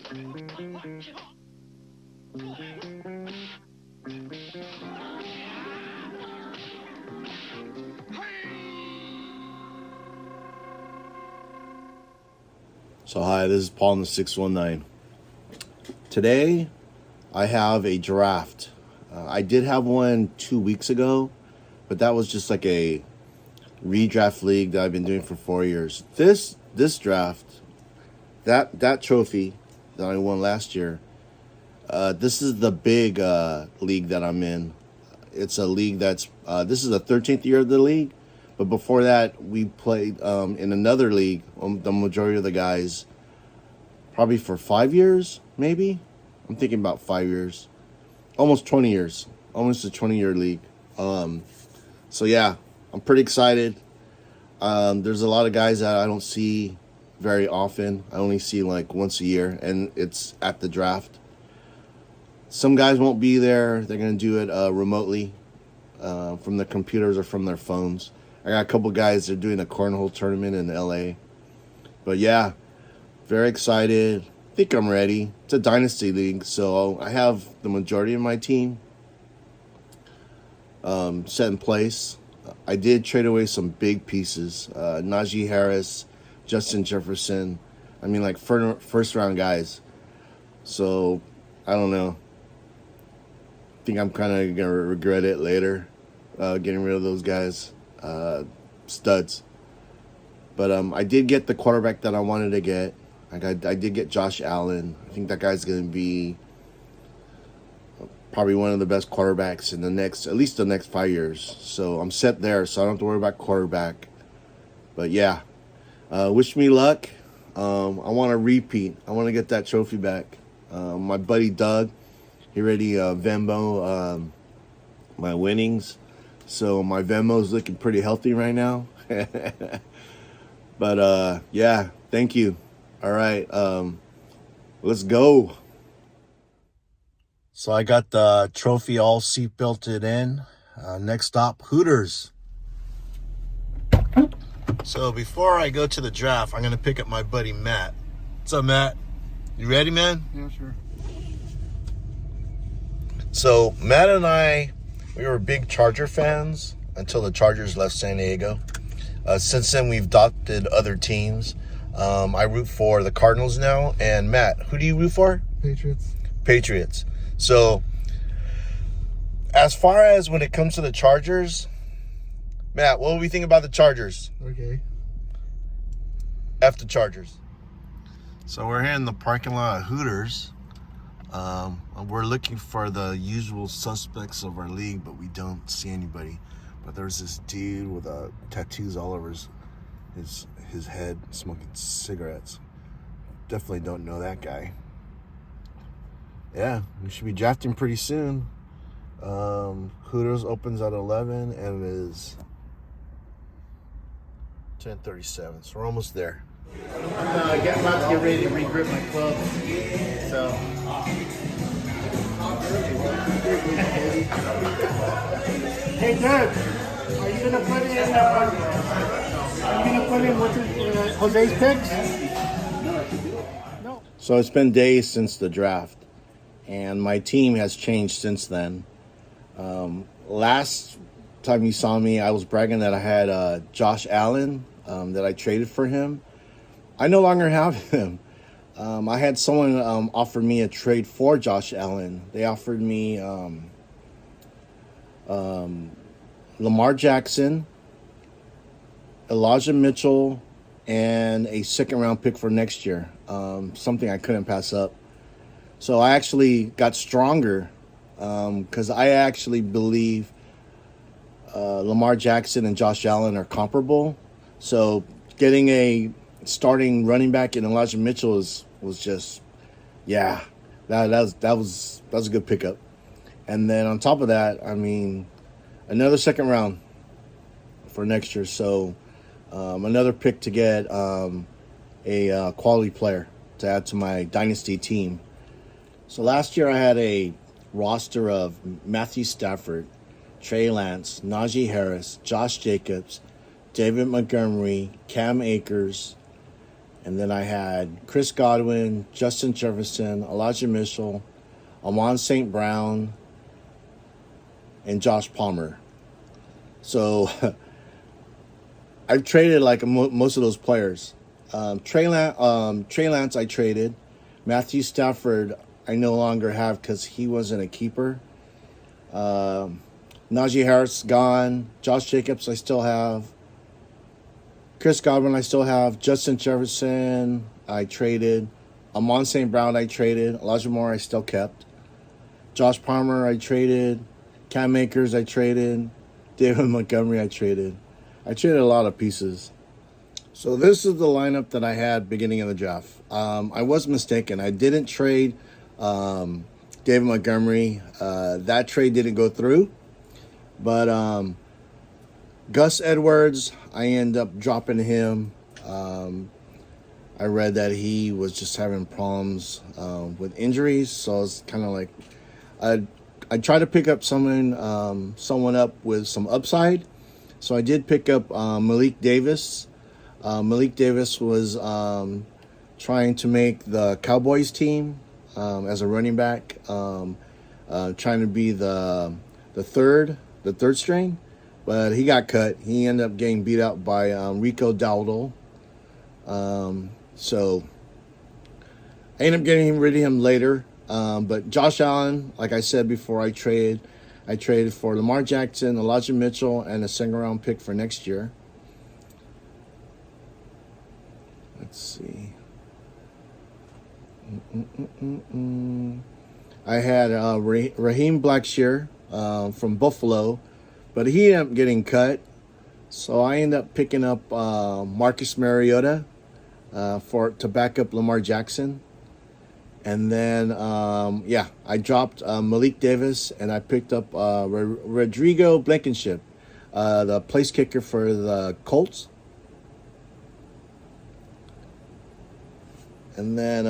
So hi, this is Paul in the 619. Today, I have a draft. I did have one 2 weeks ago, but that was just like a redraft league that I've been doing for 4 years. This draft, that trophy that I won last year, this is the big league that I'm in. It's a league that's this is the 13th year of the league, but before that we played in another league. The majority of the guys, probably for 5 years, maybe. I'm thinking about 5 years, almost 20 years, almost a 20-year league. So yeah, I'm pretty excited. There's a lot of guys that I don't see very often. I only see like once a year, and it's at the draft. Some guys won't be there. They're going to do it remotely from their computers or from their phones. I got a couple guys that are doing a cornhole tournament in LA. But yeah, very excited. I think I'm ready. It's a dynasty league, so I have the majority of my team set in place. I did trade away some big pieces. Najee Harris, Justin Jefferson. I mean, like first round guys. So, I don't know. I think I'm kind of going to regret it later, getting rid of those guys. Studs. But I did get the quarterback that I wanted to get. I did get Josh Allen. I think that guy's going to be probably one of the best quarterbacks in at least the next 5 years. So I'm set there, so I don't have to worry about quarterback. But yeah, wish me luck. I want to repeat. I want to get that trophy back. My buddy Doug, he already Venmo my winnings. So my Venmo's looking pretty healthy right now. But yeah, thank you. All right, let's go. So I got the trophy all seat belted in. Next stop, Hooters. So before I go to the draft, I'm going to pick up my buddy Matt. What's up, Matt? You ready, man? Yeah, sure. So Matt and I, we were big Charger fans until the Chargers left San Diego. Since then, we've adopted other teams. I root for the Cardinals now. And Matt, who do you root for? Patriots. So, as far as when it comes to the Chargers, Matt, what do we think about the Chargers? Okay. F the Chargers. So we're here in the parking lot of Hooters. We're looking for the usual suspects of our league, but we don't see anybody. But there's this dude with tattoos all over his head, smoking cigarettes. Definitely don't know that guy. Yeah, we should be drafting pretty soon. Hooters opens at 11, and it is 10:37, so we're almost there. I'm about to get ready to regrip my club. So. Hey, Doug, are you gonna put in? Jose's picks? No. So it's been days since the draft, and my team has changed since then. Last time you saw me, I was bragging that I had Josh Allen, that I traded for him. I no longer have him. I had someone offer me a trade for Josh Allen. They offered me Lamar Jackson, Elijah Mitchell, and a second-round pick for next year, something I couldn't pass up. So I actually got stronger because I actually believe Lamar Jackson and Josh Allen are comparable. So getting a starting running back in Elijah Mitchell was just, yeah, that was a good pickup. And then on top of that, I mean, another second round for next year. So another pick to get a quality player to add to my dynasty team. So last year I had a roster of Matthew Stafford, Trey Lance, Najee Harris, Josh Jacobs, David Montgomery, Cam Akers, And then I had Chris Godwin, Justin Jefferson, Elijah Mitchell, Amon St. Brown, and Josh Palmer. So I've traded like most of those players. Trey Lance I traded. Matthew Stafford I no longer have because he wasn't a keeper. Najee Harris gone. Josh Jacobs I still have. Chris Godwin I still have. Justin Jefferson I traded. Amon St. Brown I traded. Elijah Moore I still kept. Josh Palmer I traded. Cam Akers I traded. David Montgomery I traded. I traded a lot of pieces. So this is the lineup that I had beginning of the draft. I was mistaken. I didn't trade David Montgomery. That trade didn't go through. But Gus Edwards, I end up dropping him. I read that he was just having problems with injuries. So it's kind of like I tried to pick up someone up with some upside. So I did pick up Malik Davis. Malik Davis was trying to make the Cowboys team as a running back, trying to be the third string, but he got cut. He ended up getting beat out by Rico Dowdle. So I ended up getting rid of him later. But Josh Allen, like I said before, I traded for Lamar Jackson, Elijah Mitchell, and a second-round pick for next year. Let's see. I had Raheem Blackshear from Buffalo, but he ended up getting cut. So I ended up picking up Marcus Mariota to back up Lamar Jackson. And then, I dropped Malik Davis, and I picked up Rodrigo Blankenship, the place kicker for the Colts. And then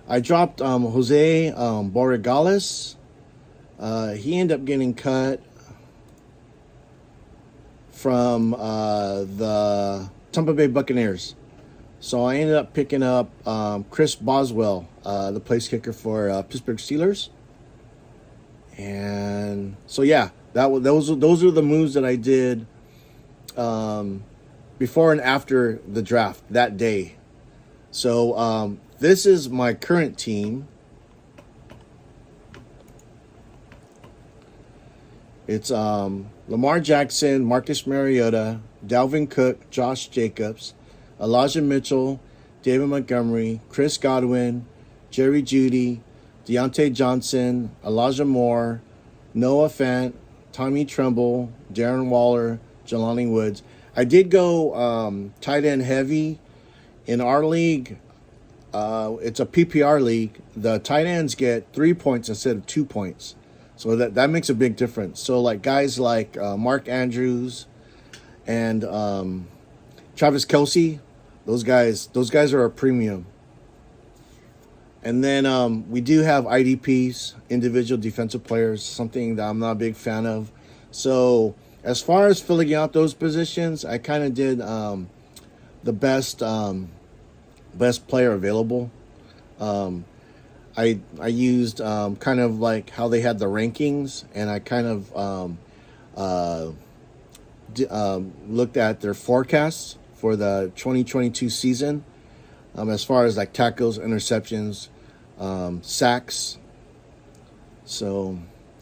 I dropped Jose Borregales. He ended up getting cut from the Tampa Bay Buccaneers. So I ended up picking up Chris Boswell, the place kicker for Pittsburgh Steelers. And so those are the moves that I did before and after the draft that day. So this is my current team. It's Lamar Jackson, Marcus Mariota, Dalvin Cook, Josh Jacobs, Elijah Mitchell, David Montgomery, Chris Godwin, Jerry Jeudy, Deontay Johnson, Elijah Moore, Noah Fant, Tommy Tremble, Darren Waller, Jelani Woods. I did go tight end heavy. In our league, it's a PPR league. The tight ends get 3 points instead of 2 points. So that makes a big difference. So like guys like Mark Andrews and Travis Kelce, those guys are a premium. And then we do have IDPs, individual defensive players, something that I'm not a big fan of. So as far as filling out those positions, I kind of did the best player available. I used kind of like how they had the rankings, and I kind of looked at their forecasts for the 2022 season, as far as like tackles, interceptions, sacks. So,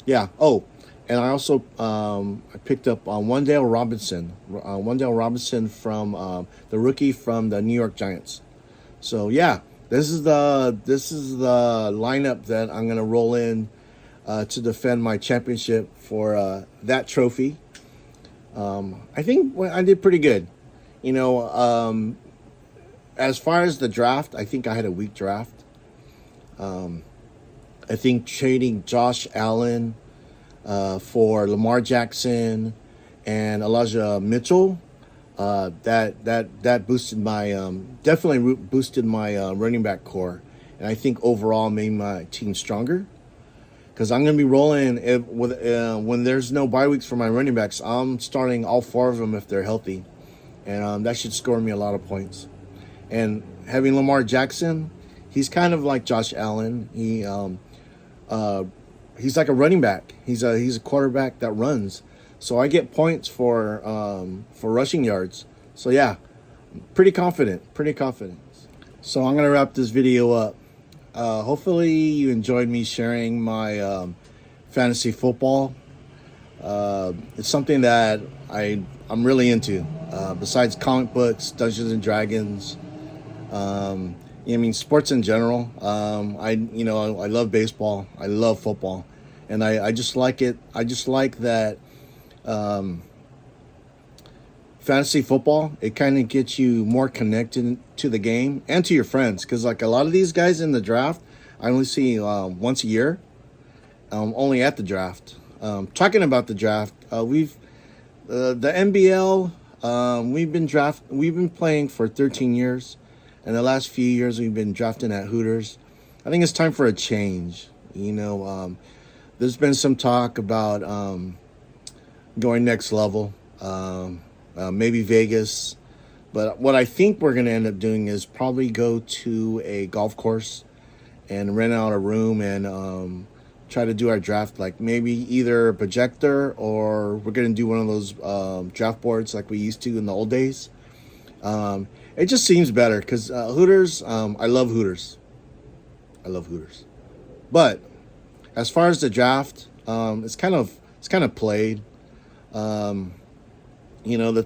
yeah. Oh, and I also I picked up Wan'Dale Robinson from the rookie from the New York Giants. So yeah, this is the lineup that I'm gonna roll in to defend my championship for that trophy. I think I did pretty good. You know, as far as the draft, I think I had a weak draft. I think trading Josh Allen for Lamar Jackson and Elijah Mitchell, that boosted my definitely boosted my running back core, and I think overall made my team stronger. Because I'm going to be rolling when there's no bye weeks for my running backs. I'm starting all four of them if they're healthy, and that should score me a lot of points. And having Lamar Jackson, he's kind of like Josh Allen. He's like a running back. He's a quarterback that runs. So I get points for rushing yards. So yeah, pretty confident. Pretty confident. So I'm gonna wrap this video up. Hopefully you enjoyed me sharing my fantasy football. It's something that I'm really into. Besides comic books, Dungeons and Dragons, sports in general. I love baseball. I love football, and I just like it. I just like that fantasy football. It kind of gets you more connected to the game and to your friends, because like a lot of these guys in the draft, I only see once a year. Only at the draft. Talking about the draft, the NBL. We've been playing for 13 years, and the last few years we've been drafting at Hooters. I think it's time for a change. There's been some talk about going next level, maybe Vegas. But what I think we're going to end up doing is probably go to a golf course and rent out a room and try to do our draft, like maybe either a projector, or we're going to do one of those draft boards like we used to in the old days. It just seems better because Hooters, I love Hooters. I love Hooters. But as far as the draft, it's kind of played. The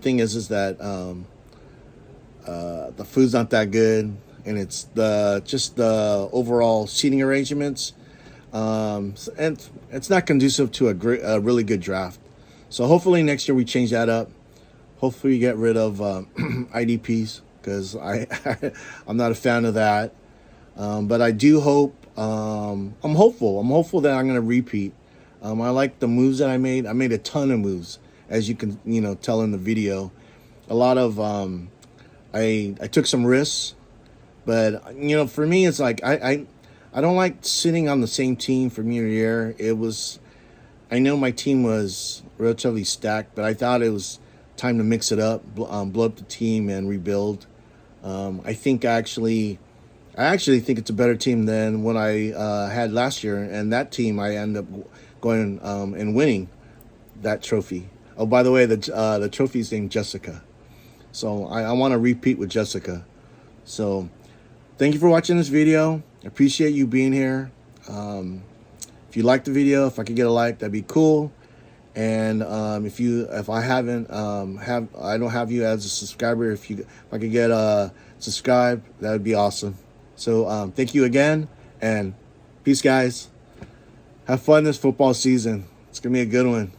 thing is that the food's not that good, and it's the overall seating arrangements. And it's not conducive to a really good draft. So hopefully next year we change that up. Hopefully we get rid of IDPs, because I'm not a fan of that. But I do hope. I'm hopeful. I'm hopeful that I'm going to repeat. I like the moves that I made. I made a ton of moves, as you can tell in the video. A lot of I took some risks, but for me it's like I don't like sitting on the same team from year to year. I know my team was relatively stacked, but I thought it was time to mix it up, blow up the team and rebuild. I actually think it's a better team than what I had last year, and that team I ended up going and winning that trophy. Oh, by the way, the trophy's named Jessica, so I want to repeat with Jessica. So thank you for watching this video. I appreciate you being here. If you like the video, if I could get a like, that'd be cool. And if I don't have you as a subscriber, if I could get subscribe, that would be awesome. So thank you again, and peace, guys. Have fun this football season. It's gonna be a good one.